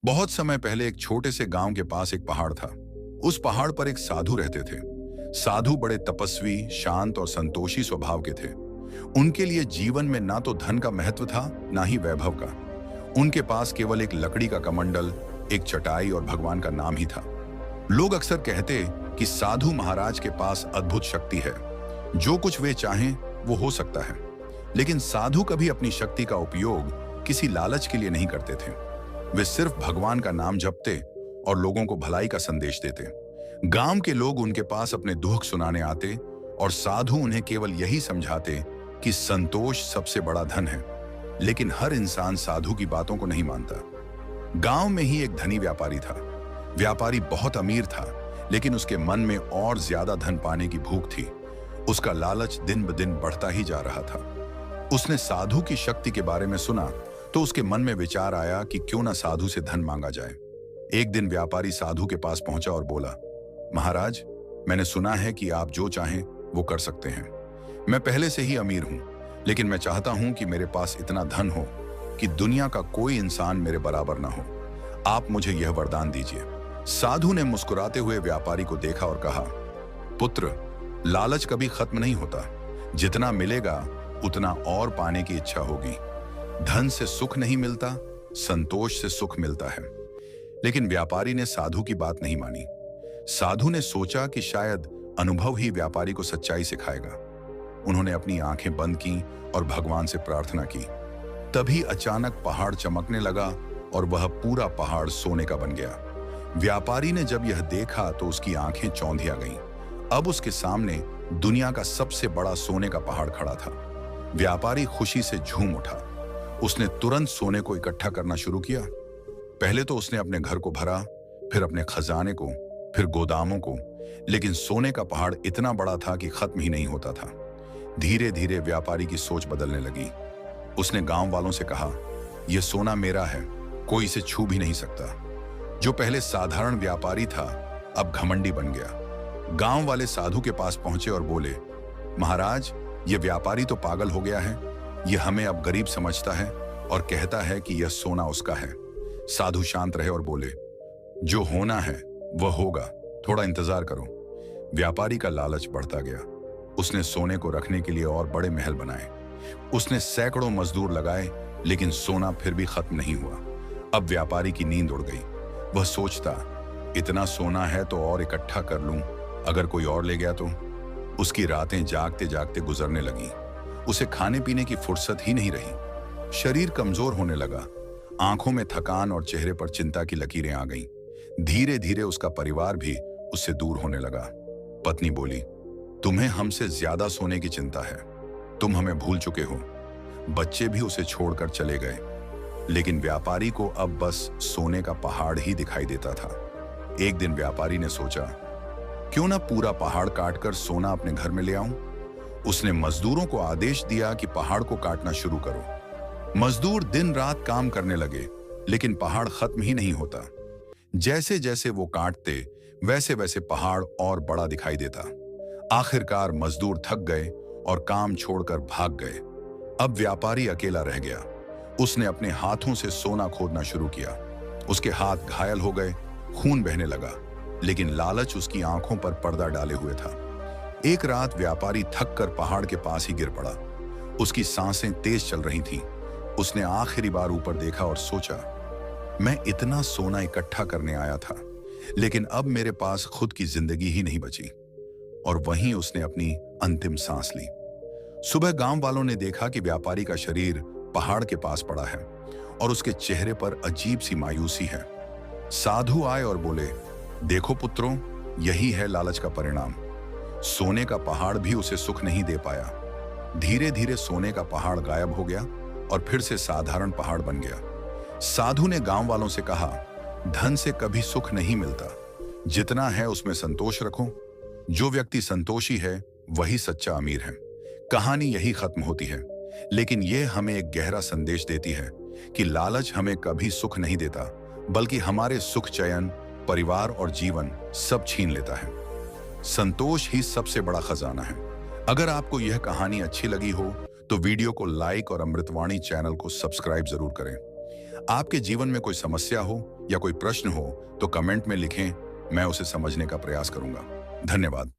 बहुत समय पहले एक छोटे से गांव के पास एक पहाड़ था। उस पहाड़ पर एक साधु रहते थे। साधु बड़े तपस्वी, शांत और संतोषी स्वभाव के थे। उनके लिए जीवन में ना तो धन का महत्व था, ना ही वैभव का। उनके पास केवल एक लकड़ी का कमंडल, एक चटाई और भगवान का नाम ही था। लोग अक्सर कहते कि साधु महाराज के पास अद्भुत शक्ति है, जो कुछ वे चाहें वो हो सकता है। लेकिन साधु कभी अपनी शक्ति का उपयोग किसी लालच के लिए नहीं करते थे। वे सिर्फ भगवान का नाम जपते और लोगों को भलाई का संदेश देते। गांव के लोग उनके पास अपने दुख सुनाने आते और साधु उन्हें केवल यही समझाते कि संतोष सबसे बड़ा धन है। लेकिन हर इंसान साधु की बातों को नहीं मानता। गांव में ही एक धनी व्यापारी था। व्यापारी बहुत अमीर था, लेकिन उसके मन में और ज्यादा धन पाने की भूख थी। उसका लालच दिन ब दिन बढ़ता ही जा रहा था। उसने साधु की शक्ति के बारे में सुना तो उसके मन में विचार आया कि क्यों ना साधु से धन मांगा जाए। एक दिन व्यापारी साधु के पास पहुंचा और बोला, महाराज, मैंने सुना है कि आप जो चाहें वो कर सकते हैं। मैं पहले से ही अमीर हूं, लेकिन मैं चाहता हूं कि मेरे पास इतना धन हो कि दुनिया का कोई इंसान मेरे बराबर ना हो। आप मुझे यह वरदान दीजिए। साधु ने मुस्कुराते हुए व्यापारी को देखा और कहा, पुत्र, लालच कभी खत्म नहीं होता। जितना मिलेगा उतना और पाने की इच्छा होगी। धन से सुख नहीं मिलता, संतोष से सुख मिलता है। लेकिन व्यापारी ने साधु की बात नहीं मानी। साधु ने सोचा कि शायद अनुभव ही व्यापारी को सच्चाई सिखाएगा। उन्होंने अपनी आंखें बंद की और भगवान से प्रार्थना की। तभी अचानक पहाड़ चमकने लगा और वह पूरा पहाड़ सोने का बन गया। व्यापारी ने जब यह देखा तो उसकी आंखें चौंधिया गईं। अब उसके सामने दुनिया का सबसे बड़ा सोने का पहाड़ खड़ा था। व्यापारी खुशी से झूम उठा। उसने तुरंत सोने को इकट्ठा करना शुरू किया। पहले तो उसने अपने घर को भरा, फिर अपने खजाने को, फिर गोदामों को। लेकिन सोने का पहाड़ इतना बड़ा था कि खत्म ही नहीं होता था। धीरे धीरे व्यापारी की सोच बदलने लगी। उसने गांव वालों से कहा, यह सोना मेरा है, कोई इसे छू भी नहीं सकता। जो पहले साधारण व्यापारी था, अब घमंडी बन गया। गांव वाले साधु के पास पहुंचे और बोले, महाराज, यह व्यापारी तो पागल हो गया है। यह हमें अब गरीब समझता है और कहता है कि यह सोना उसका है। साधु शांत रहे और बोले, जो होना है वह होगा, थोड़ा इंतजार करो। व्यापारी का लालच बढ़ता गया। उसने सोने को रखने के लिए और बड़े महल बनाए। उसने सैकड़ों मजदूर लगाए, लेकिन सोना फिर भी खत्म नहीं हुआ। अब व्यापारी की नींद उड़ गई। वह सोचता, इतना सोना है तो और इकट्ठा कर लूं, अगर कोई और ले गया तो। उसकी रातें जागते जागते गुजरने लगी। उसे खाने पीने की फुर्सत ही नहीं रही। शरीर कमजोर होने लगा। आंखों में थकान और चेहरे पर चिंता की लकीरें आ गईं। धीरे धीरे उसका परिवार भी उससे दूर होने लगा। पत्नी बोली, तुम्हें हमसे ज्यादा सोने की चिंता है, तुम हमें भूल चुके हो। बच्चे भी उसे छोड़कर चले गए। लेकिन व्यापारी को अब बस सोने का पहाड़ ही दिखाई देता था। एक दिन व्यापारी ने सोचा, क्यों ना पूरा पहाड़ काटकर सोना अपने घर में ले आऊं। उसने मजदूरों को आदेश दिया कि पहाड़ को काटना शुरू करो। मजदूर दिन रात काम करने लगे, लेकिन पहाड़ खत्म ही नहीं होता। जैसे जैसे वो काटते, वैसे वैसे पहाड़ और बड़ा दिखाई देता। आखिरकार मजदूर थक गए और काम छोड़कर भाग गए। अब व्यापारी अकेला रह गया। उसने अपने हाथों से सोना खोदना शुरू किया। उसके हाथ घायल हो गए, खून बहने लगा, लेकिन लालच उसकी आंखों पर पर्दा डाले हुए था। एक रात व्यापारी थक कर पहाड़ के पास ही गिर पड़ा। उसकी सांसें तेज चल रही थीं। उसने आखिरी बार ऊपर देखा और सोचा, मैं इतना सोना इकट्ठा करने आया था, लेकिन अब मेरे पास खुद की जिंदगी ही नहीं बची। और वहीं उसने अपनी अंतिम सांस ली। सुबह गांव वालों ने देखा कि व्यापारी का शरीर पहाड़ के पास पड़ा है और उसके चेहरे पर अजीब सी मायूसी है। साधु आए और बोले, देखो पुत्रों, यही है लालच का परिणाम। सोने का पहाड़ भी उसे सुख नहीं दे पाया। धीरे धीरे सोने का पहाड़ गायब हो गया और फिर से साधारण पहाड़ बन गया। साधु ने गांव वालों से कहा, धन से कभी सुख नहीं मिलता, जितना है उसमें संतोष रखो। जो व्यक्ति संतोषी है वही सच्चा अमीर है। कहानी यही खत्म होती है, लेकिन यह हमें एक गहरा संदेश देती है कि लालच हमें कभी सुख नहीं देता, बल्कि हमारे सुख, चयन, परिवार और जीवन सब छीन लेता है। संतोष ही सबसे बड़ा खजाना है। अगर आपको यह कहानी अच्छी लगी हो तो वीडियो को लाइक और अमृतवाणी चैनल को सब्सक्राइब जरूर करें। आपके जीवन में कोई समस्या हो या कोई प्रश्न हो तो कमेंट में लिखें, मैं उसे समझने का प्रयास करूंगा। धन्यवाद।